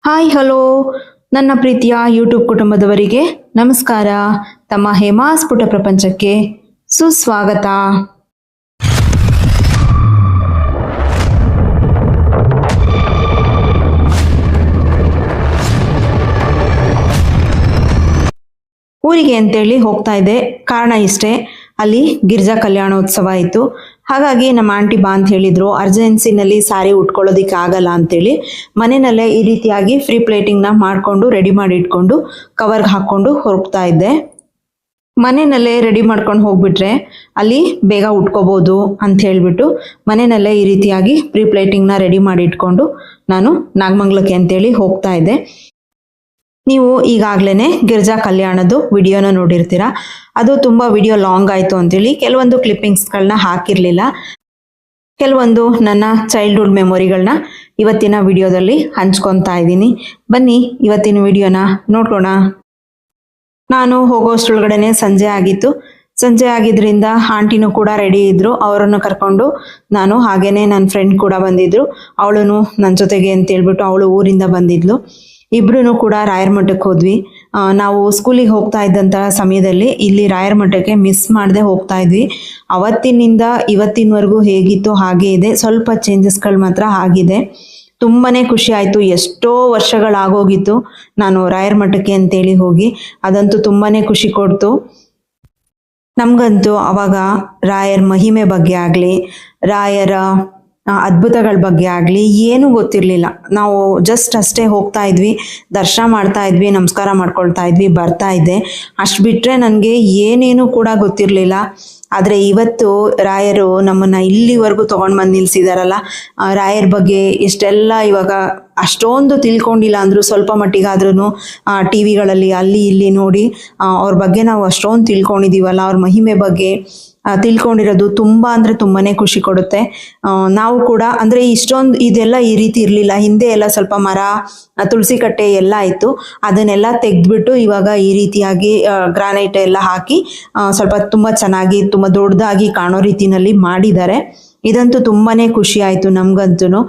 Hi hello ನನ್ನ ಪ್ರೀತಿಯ YouTube ಕುಟುಂಬದವರಿಗೆ ನಮಸ್ಕಾರ. ತಮ್ಮ ಹೇಮಾಸ್ ಪುಟ ಪ್ರಪಂಚಕ್ಕೆ ಸುಸ್ವಾಗತ. ಊರಿಗೆ ಅಂತೇಳಿ ಹೋಗ್ತಾ ಇದ್ದೆ. ಕಾರಣ ಇಷ್ಟೇ, ಅಲ್ಲಿ ಗಿರಿಜಾ ಕಲ್ಯಾಣೋತ್ಸವ ಆಯಿತು. ಹಾಗಾಗಿ ನಮ್ಮ ಆಂಟಿ ಬಾ ಅಂತ ಹೇಳಿದ್ರು. ಅರ್ಜೆನ್ಸಿನಲ್ಲಿ ಸಾರಿ ಉಟ್ಕೊಳ್ಳೋದಿಕ್ಕೆ ಆಗಲ್ಲ ಅಂತೇಳಿ ಮನೆಯಲ್ಲೇ ಈ ರೀತಿಯಾಗಿ ಫ್ರೀ ಪ್ಲೇಟಿಂಗ್ನ ಮಾಡಿಕೊಂಡು ರೆಡಿ ಮಾಡಿ ಇಟ್ಕೊಂಡು ಕವರ್ಗೆ ಹಾಕ್ಕೊಂಡು ಹೋಗ್ತಾ ಇದ್ದೆ. ಮನೆಯಲ್ಲೇ ರೆಡಿ ಮಾಡ್ಕೊಂಡು ಹೋಗ್ಬಿಟ್ರೆ ಅಲ್ಲಿ ಬೇಗ ಉಟ್ಕೋಬೋದು ಅಂತ ಹೇಳಿಬಿಟ್ಟು ಮನೆಯಲ್ಲೇ ಈ ರೀತಿಯಾಗಿ ಪ್ರೀ ಪ್ಲೇಟಿಂಗ್ನ ರೆಡಿ ಮಾಡಿ ಇಟ್ಕೊಂಡು ನಾನು ನಾಗಮಂಗಲಕ್ಕೆ ಅಂತೇಳಿ ಹೋಗ್ತಾ ಇದ್ದೆ. ನೀವು ಈಗಾಗಲೇ ಗಿರಿಜಾ ಕಲ್ಯಾಣದ್ದು ವಿಡಿಯೋನ ನೋಡಿರ್ತೀರ. ಅದು ತುಂಬ ವಿಡಿಯೋ ಲಾಂಗ್ ಆಯಿತು ಅಂತೇಳಿ ಕೆಲವೊಂದು ಕ್ಲಿಪ್ಪಿಂಗ್ಸ್ಗಳನ್ನ ಹಾಕಿರಲಿಲ್ಲ. ಕೆಲವೊಂದು ನನ್ನ ಚೈಲ್ಡ್ಹುಡ್ ಮೆಮೊರಿಗಳನ್ನ ಇವತ್ತಿನ ವಿಡಿಯೋದಲ್ಲಿ ಹಂಚ್ಕೊತಾ ಇದ್ದೀನಿ. ಬನ್ನಿ ಇವತ್ತಿನ ವಿಡಿಯೋನ ನೋಡ್ಕೋಣ. ನಾನು ಹೋಗೋಷ್ಟರೊಳಗಡೆ ಸಂಜೆ ಆಗಿತ್ತು. ಸಂಜೆ ಆಗಿದ್ರಿಂದ ಆಂಟಿನೂ ಕೂಡ ರೆಡಿ ಇದ್ರು. ಅವರನ್ನು ಕರ್ಕೊಂಡು ನಾನು ಹಾಗೇನೆ ನನ್ನ ಫ್ರೆಂಡ್ ಕೂಡ ಬಂದಿದ್ರು. ಅವಳು ನನ್ನ ಜೊತೆಗೆ ಅಂತ ಹೇಳ್ಬಿಟ್ಟು ಅವಳು ಊರಿಂದ ಬಂದಿದ್ಲು. ಇಬ್ರು ಕೂಡ ರಾಯರ ಮಠಕ್ಕೆ ಹೋದ್ವಿ. ನಾವು ಸ್ಕೂಲಿಗೆ ಹೋಗ್ತಾ ಇದ್ದಂತಹ ಸಮಯದಲ್ಲಿ ಇಲ್ಲಿ ರಾಯರ ಮಠಕ್ಕೆ ಮಿಸ್ ಮಾಡದೆ ಹೋಗ್ತಾ ಇದ್ವಿ. ಅವತ್ತಿನಿಂದ ಇವತ್ತಿನವರೆಗೂ ಹೇಗಿತ್ತು ಹಾಗೇ ಇದೆ, ಸ್ವಲ್ಪ ಚೇಂಜಸ್ಗಳು ಮಾತ್ರ ಆಗಿದೆ. ತುಂಬಾನೇ ಖುಷಿ ಆಯಿತು. ಎಷ್ಟೋ ವರ್ಷಗಳಾಗೋಗಿತ್ತು ನಾನು ರಾಯರ ಮಠಕ್ಕೆ ಅಂತೇಳಿ ಹೋಗಿ. ಅದಂತೂ ತುಂಬಾನೇ ಖುಷಿ ಕೊಡ್ತು. ನಮಗಂತೂ ಅವಾಗ ರಾಯರ ಮಹಿಮೆ ಬಗ್ಗೆ ಆಗಲಿ, ರಾಯರ ಅದ್ಭುತಗಳ ಬಗ್ಗೆ ಆಗಲಿ ಏನೂ ಗೊತ್ತಿರಲಿಲ್ಲ. ನಾವು ಜಸ್ಟ್ ಅಷ್ಟೇ ಹೋಗ್ತಾ ಇದ್ವಿ, ದರ್ಶನ ಮಾಡ್ತಾ ಇದ್ವಿ, ನಮಸ್ಕಾರ ಮಾಡ್ಕೊಳ್ತಾ ಇದ್ವಿ, ಬರ್ತಾ ಇದ್ದೆ. ಅಷ್ಟು ಬಿಟ್ಟರೆ ನನಗೆ ಏನೇನೂ ಕೂಡ ಗೊತ್ತಿರಲಿಲ್ಲ. ಆದರೆ ಇವತ್ತು ರಾಯರು ನಮ್ಮನ್ನು ಇಲ್ಲಿವರೆಗೂ ತೊಗೊಂಡು ಬಂದು ನಿಲ್ಲಿಸಿದಾರಲ್ಲ, ರಾಯರ ಬಗ್ಗೆ ಎಷ್ಟೆಲ್ಲ ಇವಾಗ ಅಷ್ಟೊಂದು ತಿಳ್ಕೊಂಡಿಲ್ಲ ಅಂದರೂ ಸ್ವಲ್ಪ ಮಟ್ಟಿಗಾದ್ರೂ ಟಿ ವಿಗಳಲ್ಲಿ ಅಲ್ಲಿ ಇಲ್ಲಿ ನೋಡಿ ಅವ್ರ ಬಗ್ಗೆ ನಾವು ಅಷ್ಟೊಂದು ತಿಳ್ಕೊಂಡಿದ್ದೀವಲ್ಲ, ಅವ್ರ ಮಹಿಮೆ ಬಗ್ಗೆ ತಿಳ್ಕೊಂಡಿರೋದು ತುಂಬ ಅಂದರೆ ತುಂಬಾ ಖುಷಿ ಕೊಡುತ್ತೆ. ನಾವು ಕೂಡ ಅಂದರೆ ಇಷ್ಟೊಂದು ಇದೆಲ್ಲ ಈ ರೀತಿ ಇರಲಿಲ್ಲ. ಹಿಂದೆ ಎಲ್ಲ ಸ್ವಲ್ಪ ಮರ, ತುಳಸಿ ಕಟ್ಟೆ ಎಲ್ಲ ಇತ್ತು. ಅದನ್ನೆಲ್ಲ ತೆಗೆದ್ಬಿಟ್ಟು ಇವಾಗ ಈ ರೀತಿಯಾಗಿ ಗ್ರಾನೈಟ್ ಎಲ್ಲ ಹಾಕಿ ಸ್ವಲ್ಪ ತುಂಬ ಚೆನ್ನಾಗಿ ತುಂಬ ದೊಡ್ಡದಾಗಿ ಕಾಣೋ ರೀತಿನಲ್ಲಿ ಮಾಡಿದ್ದಾರೆ. ಇದಂತೂ ತುಂಬಾ ಖುಷಿ ಆಯಿತು ನಮಗಂತೂ.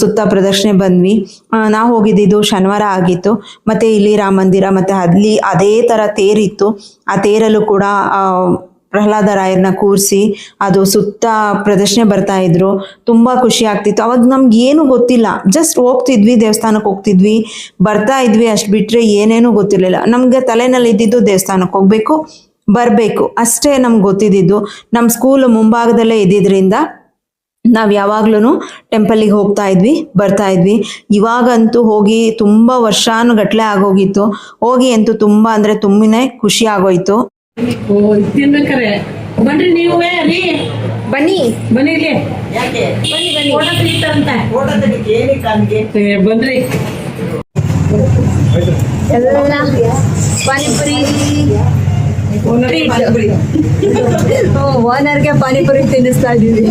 ಸುತ್ತ ಪ್ರದಕ್ಷಿಣೆ ಬಂದ್ವಿ. ನಾವು ಹೋಗಿದ್ದು ಶನಿವಾರ ಆಗಿತ್ತು. ಮತ್ತು ಇಲ್ಲಿ ರಾಮ ಮಂದಿರ ಮತ್ತು ಅಲ್ಲಿ ಅದೇ ಥರ ತೇರಿತ್ತು. ಆ ತೇರಲ್ಲೂ ಕೂಡ ಪ್ರಹ್ಲಾದ ರಾಯರನ್ನ ಕೂರಿಸಿ ಅದು ಸುತ್ತ ಪ್ರದರ್ಶನೆ ಬರ್ತಾ ಇದ್ರು. ತುಂಬ ಖುಷಿ ಆಗ್ತಿತ್ತು. ಅವಾಗ ನಮ್ಗೆ ಏನು ಗೊತ್ತಿಲ್ಲ, ಜಸ್ಟ್ ಹೋಗ್ತಿದ್ವಿ, ದೇವಸ್ಥಾನಕ್ಕೆ ಹೋಗ್ತಿದ್ವಿ, ಬರ್ತಾ ಇದ್ವಿ, ಅಷ್ಟು ಬಿಟ್ಟರೆ ಏನೇನೂ ಗೊತ್ತಿರಲಿಲ್ಲ. ನಮಗೆ ತಲೆನಲ್ಲಿ ಇದ್ದಿದ್ದು ದೇವಸ್ಥಾನಕ್ಕೆ ಹೋಗಬೇಕು, ಬರಬೇಕು ಅಷ್ಟೇ ನಮ್ಗೆ ಗೊತ್ತಿದ್ದು. ನಮ್ಮ ಸ್ಕೂಲ್ ಮುಂಭಾಗದಲ್ಲೇ ಇದ್ದಿದ್ದರಿಂದ ನಾವು ಯಾವಾಗ್ಲೂ ಟೆಂಪಲಿಗೆ ಹೋಗ್ತಾ ಇದ್ವಿ, ಬರ್ತಾ ಇದ್ವಿ. ಇವಾಗಂತೂ ಹೋಗಿ ತುಂಬ ವರ್ಷಾನುಗಟ್ಲೆ ಆಗೋಗಿತ್ತು. ಹೋಗಿ ಅಂತೂ ತುಂಬ ಅಂದರೆ ತುಂಬನೇ ಖುಷಿ ಆಗೋಯ್ತು. ತಿನ್ಬೇಕಾರೆ ಬನ್ರಿ ನೀವೇ ರೀ, ಬನ್ನಿ ಬನ್ನಿ ಇಲ್ಲಿ, ಯಾಕೆ ಬನ್ನಿ ಬನ್ನಿ, ಫೋಟೋ ತೆಗಿತಾರಂತೆ. ಫೋಟೋ ತೆಗಿಕ್ಕೆ ಏನಕ್ಕೆ ಅನ್ಗೆ ಬನ್ರಿ ಎಲ್ಲ ಪಾನಿಪುರಿ ಓನರ್ಗೆ ಪಾನಿಪುರಿ ತಿನ್ನಿಸ್ತಾ ಇದ್ದೀವಿ.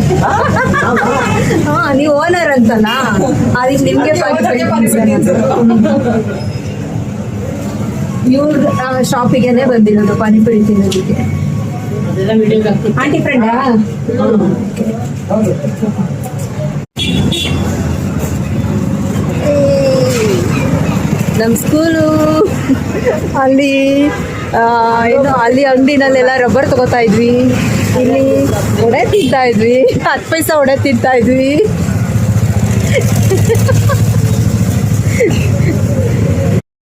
ಹಾ, ನೀವು ಓನರ್ ಅಂತಲ್ಲ, ಅದಕ್ಕೆ ನಿಮ್ಗೆ ಪಾನಿಪುರಿ ಇವ್ರ ಶಾಪಿಗೆನೆ ಬಂದಿರೋದು ಪಾನಿಪುರಿ ತಿನ್ನೋದಕ್ಕೆ. ಆಂಟಿ ಫ್ರೆಂಡಾ? ನಮ್ಮ ಸ್ಕೂಲು ಅಲ್ಲಿ ಏನು ಅಲ್ಲಿ ಅಂಗಡಿನಲ್ಲೆಲ್ಲ ರಬ್ಬರ್ ತಗೋತಾ ಇದ್ವಿ. ಇಲ್ಲಿ ಒಡೆ ತಿಂತಾ ಇದ್ವಿ, 10 ಪೈಸೆ ಒಡೆ ತಿಂತಾ ಇದ್ವಿ.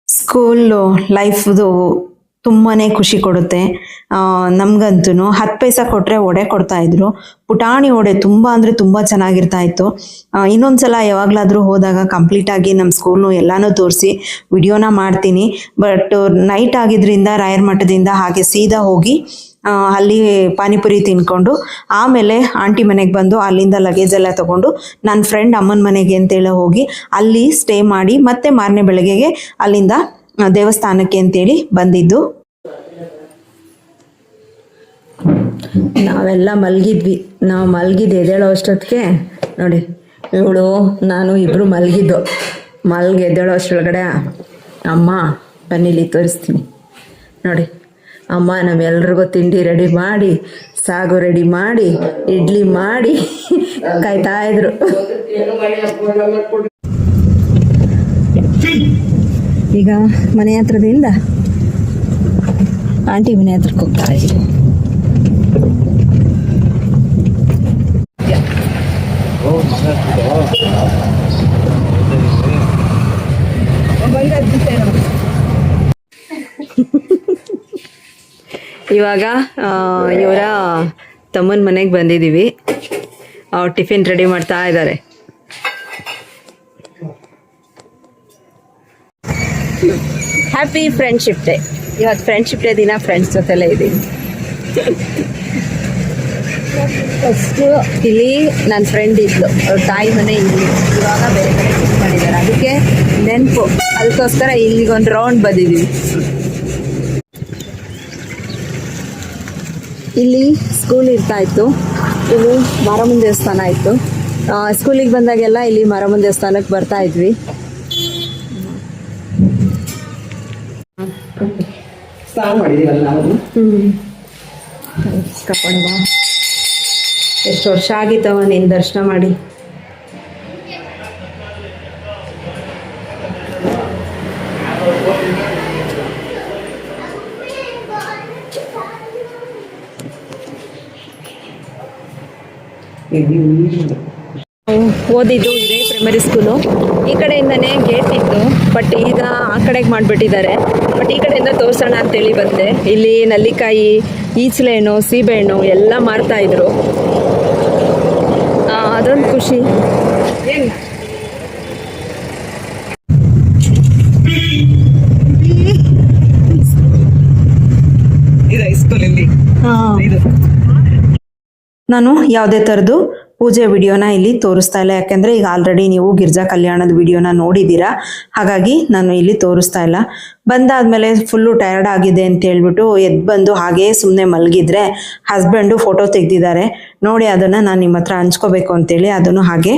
ಸ್ಕೂಲು ಲೈಫ್ದು ತುಂಬಾ ಖುಷಿ ಕೊಡುತ್ತೆ. ನಮಗಂತೂ 10 ಪೈಸೆ ಕೊಟ್ಟರೆ ಒಡೆ ಕೊಡ್ತಾಯಿದ್ರು. ಪುಟಾಣಿ ಒಡೆ ತುಂಬ ಅಂದರೆ ತುಂಬ ಚೆನ್ನಾಗಿರ್ತಾ ಇತ್ತು. ಇನ್ನೊಂದ್ಸಲ ಯಾವಾಗಲಾದರೂ ಹೋದಾಗ ಕಂಪ್ಲೀಟಾಗಿ ನಮ್ಮ ಸ್ಕೂಲ್ನು ಎಲ್ಲನೂ ತೋರಿಸಿ ವಿಡಿಯೋನ ಮಾಡ್ತೀನಿ. ಬಟ್ ನೈಟ್ ಆಗಿದ್ದರಿಂದ ರಾಯರ ಮಠದಿಂದ ಹಾಗೆ ಸೀದಾ ಹೋಗಿ ಅಲ್ಲಿ ಪಾನಿಪುರಿ ತಿನ್ಕೊಂಡು ಆಮೇಲೆ ಆಂಟಿ ಮನೆಗೆ ಬಂದು ಅಲ್ಲಿಂದ ಲಗೇಜ್ ಎಲ್ಲ ತೊಗೊಂಡು ನನ್ನ ಫ್ರೆಂಡ್ ಅಮ್ಮನ ಮನೆಗೆ ಅಂತೇಳಿ ಹೋಗಿ ಅಲ್ಲಿ ಸ್ಟೇ ಮಾಡಿ ಮತ್ತೆ ಮಾರನೇ ಬೆಳಗ್ಗೆಗೆ ಅಲ್ಲಿಂದ ದೇವಸ್ಥಾನಕ್ಕೆ ಅಂತೇಳಿ ಬಂದಿದ್ದು. ನಾವೆಲ್ಲ ಮಲಗಿದ್ವಿ. ನಾವು ಮಲಗಿದ್ದು ಎದ್ದೇಳೋ ಅಷ್ಟೊತ್ತಿಗೆ ನೋಡಿ, ಇವಳು ನಾನು ಇಬ್ಬರು ಮಲಗಿದ್ದು. ಎದ್ದೇಳೋ ಅಷ್ಟರೊಳಗಡೆ ಅಮ್ಮ ಬನ್ನಿಲಿ ತೋರಿಸ್ತೀನಿ ನೋಡಿ. ಅಮ್ಮ ನಮ್ಮೆಲ್ರಿಗೂ ತಿಂಡಿ ರೆಡಿ ಮಾಡಿ, ಸಾಗು ರೆಡಿ ಮಾಡಿ, ಇಡ್ಲಿ ಮಾಡಿ ಕಾಯ್ತಾ ಇದ್ರು. ಈಗ ಮನೆ ಹತ್ರದಿಂದ ಆಂಟಿ ಮನೆ ಹತ್ರಕ್ಕೆ ಹೋಗ್ತಾ ಇದ್ದೀವಿ. ಇವಾಗ ಇವರ ತಮ್ಮನ ಮನೆಗೆ ಬಂದಿದ್ದೀವಿ. ಅವ್ರು ಟಿಫಿನ್ ರೆಡಿ ಮಾಡ್ತಾ ಇದ್ದಾರೆ. Happy friendship day. ಇವತ್ತು ಫ್ರೆಂಡ್ಶಿಪ್ ಡೇ ದಿನ ಫ್ರೆಂಡ್ಸ್ ಜೊತೆಲೇ ಇದ್ದೀನಿ. ಫಸ್ಟು ಇಲ್ಲಿ ನನ್ನ ಫ್ರೆಂಡ್ ಇದ್ಲು, ಅವ್ರ ತಾಯಿ ಮನೆ ಇಲ್ಲಿ, ಇವಾಗ ಬೇರೆ ಕಡೆ ಶಿಫ್ಟ್ ಮಾಡಿದ್ದಾರೆ. ಅದಕ್ಕೆ ನೆನಪು, ಅದಕ್ಕೋಸ್ಕರ ಇಲ್ಲಿಗೊಂದು ರೌಂಡ್ ಬಂದಿದ್ದೀವಿ. ಇಲ್ಲಿ ಸ್ಕೂಲ್ ಇರ್ತಾ ಇತ್ತು, ಇಲ್ಲಿ ಮಾರಮ್ಮನ ದೇವಸ್ಥಾನ ಇತ್ತು. ಸ್ಕೂಲಿಗೆ ಬಂದಾಗೆಲ್ಲ ಇಲ್ಲಿ ಮಾರಮ್ಮನ ದೇವಸ್ಥಾನಕ್ಕೆ ಬರ್ತಾ ಇದ್ವಿ. ಕರ್ಕೊಂಡು ಬಾ. ಎಷ್ಟು ವರ್ಷ ಆಗಿತ್ತವ ನೀನು ದರ್ಶನ ಮಾಡಿ. ಓದಿದ್ದು ಇದೇ ಪ್ರೈಮರಿ ಸ್ಕೂಲು. ಈ ಕಡೆಯಿಂದನೇ ಗೇಟ್ ಇತ್ತು, ಬಟ್ ಈಗ ಆ ಕಡೆಗೆ ಮಾಡಿಬಿಟ್ಟಿದ್ದಾರೆ. ಬಟ್ ಈ ಕಡೆಯಿಂದ ತೋರಿಸೋಣ ಅಂತೇಳಿ ಬಂದೆ. ಇಲ್ಲಿ ನಲ್ಲಿಕಾಯಿ, ಈಚಲೆಹಣ್ಣು, ಸೀಬೆಹಣ್ಣು ಎಲ್ಲ ಮಾರ್ತಾಯಿದ್ರು. ಅದೊಂದು ಖುಷಿ. ನಾನು ಯಾವುದೇ ಥರದ್ದು ಪೂಜೆ ವಿಡಿಯೋನ ಇಲ್ಲಿ ತೋರಿಸ್ತಾ ಇಲ್ಲ, ಯಾಕೆಂದರೆ ಈಗ ಆಲ್ರೆಡಿ ನೀವು ಗಿರ್ಜಾ ಕಲ್ಯಾಣದ ವಿಡಿಯೋನ ನೋಡಿದ್ದೀರಾ. ಹಾಗಾಗಿ ನಾನು ಇಲ್ಲಿ ತೋರಿಸ್ತಾ ಇಲ್ಲ. ಬಂದಾದಮೇಲೆ ಫುಲ್ಲು ಟಯರ್ಡ್ ಆಗಿದೆ ಅಂತ ಹೇಳ್ಬಿಟ್ಟು ಎದ್ದು ಬಂದು ಹಾಗೇ ಸುಮ್ಮನೆ ಮಲಗಿದ್ರೆ ಹಸ್ಬೆಂಡು ಫೋಟೋ ತೆಗೆದಿದ್ದಾರೆ ನೋಡಿ. ಅದನ್ನು ನಾನು ನಿಮ್ಮ ಹತ್ರ ಹಂಚ್ಕೋಬೇಕು ಅಂತೇಳಿ ಅದನ್ನು ಹಾಗೆ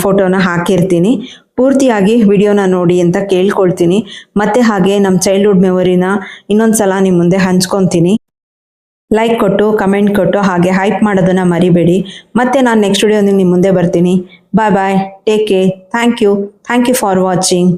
ಫೋಟೋನ ಹಾಕಿರ್ತೀನಿ. ಪೂರ್ತಿಯಾಗಿ ವಿಡಿಯೋನ ನೋಡಿ ಅಂತ ಕೇಳ್ಕೊಳ್ತೀನಿ. ಮತ್ತು ಹಾಗೆ ನಮ್ಮ ಚೈಲ್ಡ್ಹುಡ್ ಮೆಮೊರಿನ ಇನ್ನೊಂದು ಸಲ ನಿಮ್ಮ ಮುಂದೆ ಹಂಚ್ಕೊತೀನಿ. ಲೈಕ್ ಕೊಟ್ಟು, ಕಮೆಂಟ್ ಕೊಟ್ಟು, ಹಾಗೆ ಹೈಪ್ ಮಾಡೋದನ್ನು ಮರಿಬೇಡಿ. ಮತ್ತೆ ನಾನು ನೆಕ್ಸ್ಟ್ ವಿಡಿಯೋದಲ್ಲಿ ನಿಮ್ಮ ಮುಂದೆ ಬರ್ತೀನಿ. Bye bye, take care, thank you for watching.